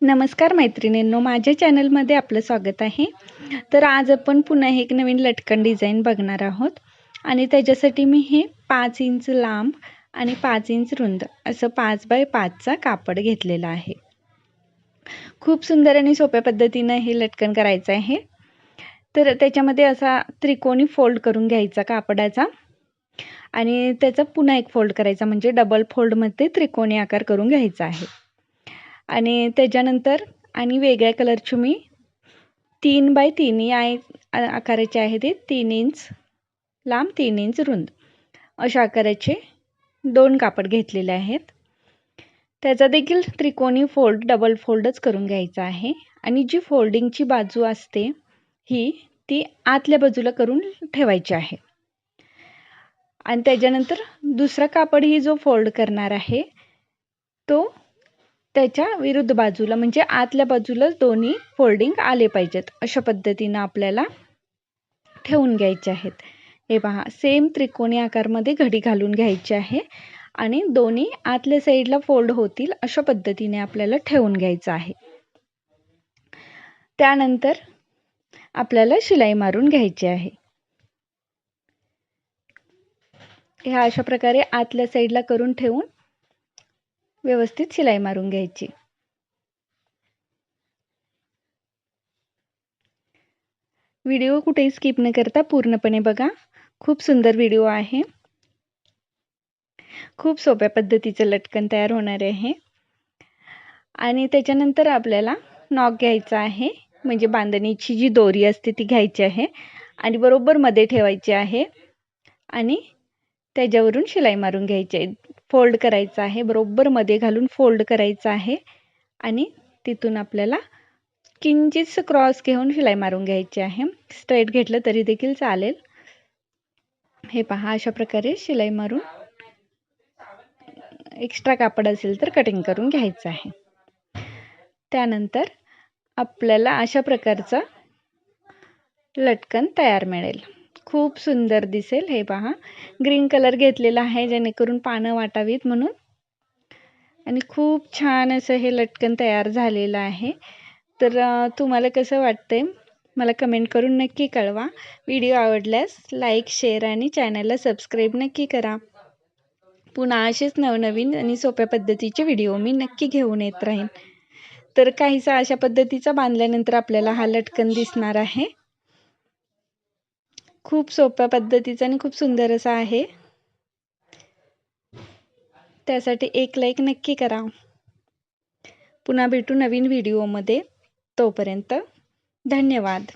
नमस्कार मैत्रिणींनो, माझ्या चॅनलमध्ये आपलं स्वागत आहे. तर आज आपण पुन्हा एक नवीन लटकन डिझाईन बघणार आहोत आणि त्याच्यासाठी मी हे 5 इंच लांब आणि 5 इंच रुंद असं 5 बाय 5चा कापड घेतलेला आहे. खूप सुंदर आणि सोप्या पद्धतीने हे लटकन करायचं आहे. तर त्याच्यामध्ये असा त्रिकोणी फोल्ड करून घ्यायचा कापडाचा आणि त्याचा पुन्हा एक फोल्ड करायचा, म्हणजे डबल फोल्डमध्ये त्रिकोणी आकार करून घ्यायचा आहे. आणि त्याच्यानंतर आणि वेगळ्या कलरची मी 3 बाय 3 या आकाराचे आहे, ते 3 इंच लांब 3 इंच रुंद अशा आकाराचे 2 कापड घेतलेले आहेत. त्याचा देखील त्रिकोणी फोल्ड डबल फोल्डच करून घ्यायचा आहे आणि जी फोल्डिंगची बाजू असते ती आतल्या बाजूला करून ठेवायची आहे. आणि त्याच्यानंतर दुसरा कापड ही जो फोल्ड करणार आहे तो त्याच्या विरुद्ध बाजूला, म्हणजे आतल्या बाजूला दोन्ही फोल्डिंग आले पाहिजेत अशा पद्धतीने आपल्याला ठेवून घ्यायचे आहेत. हे पहा, सेम त्रिकोणी आकारमध्ये घडी घालून घ्यायची आहे आणि दोन्ही आतल्या साईडला फोल्ड होतील अशा पद्धतीने आपल्याला ठेवून घ्यायचं आहे. त्यानंतर आपल्याला शिलाई मारून घ्यायची आहे. ह्या अशा प्रकारे आतल्या साईडला करून ठेवून व्यवस्थित शिलाई मारून घ्यायची. व्हिडिओ कुठेही स्किप न करता पूर्णपणे बघा. खूप सुंदर व्हिडिओ आहे. खूप सोप्या पद्धतीचं लटकन तयार होणार आहे. आणि त्याच्यानंतर आपल्याला नॉक घ्यायचा आहे, म्हणजे बांधणीची जी दोरी असते ती घ्यायची आहे आणि बरोबर मध्ये ठेवायची आहे आणि त्याच्यावरून शिलाई मारून घ्यायची आहे. फोल्ड करायचं आहे, बरोबर मध्ये घालून फोल्ड करायचं आहे आणि तिथून आपल्याला किंचित क्रॉस घेऊन शिलाई मारून घ्यायची आहे. स्ट्रेट घेतलं तरी देखील चालेल. हे पहा, अशा प्रकारे शिलाई मारून एक्स्ट्रा कापड असेल तर कटिंग करून घ्यायचं आहे. त्यानंतर आपल्याला अशा प्रकारचा लटकन तयार मिळेल. खूप सुंदर दिसेल. हे पहा, ग्रीन कलर घेतलेला आहे जेणेकरून पानं वाटावीत म्हणून, आणि खूप छान असं हे लटकन तयार झालेलं आहे. तर तुम्हाला कसं वाटतंय मला कमेंट करून नक्की कळवा. व्हिडिओ आवडल्यास लाईक, शेअर आणि चॅनलला सबस्क्राईब नक्की करा. पुन्हा असेच नवनवीन आणि सोप्या पद्धतीचे व्हिडिओ मी नक्की घेऊन येत राहीन. तर काहीसा अशा पद्धतीचा बांधल्यानंतर आपल्याला हा लटकन दिसणार आहे. खूप सोप्या पद्धतीचा आणि खूप सुंदर असा आहे. त्यासाठी एक लाईक नक्की करा. पुन्हा भेटू नवीन व्हिडिओमध्ये. तोपर्यंत धन्यवाद.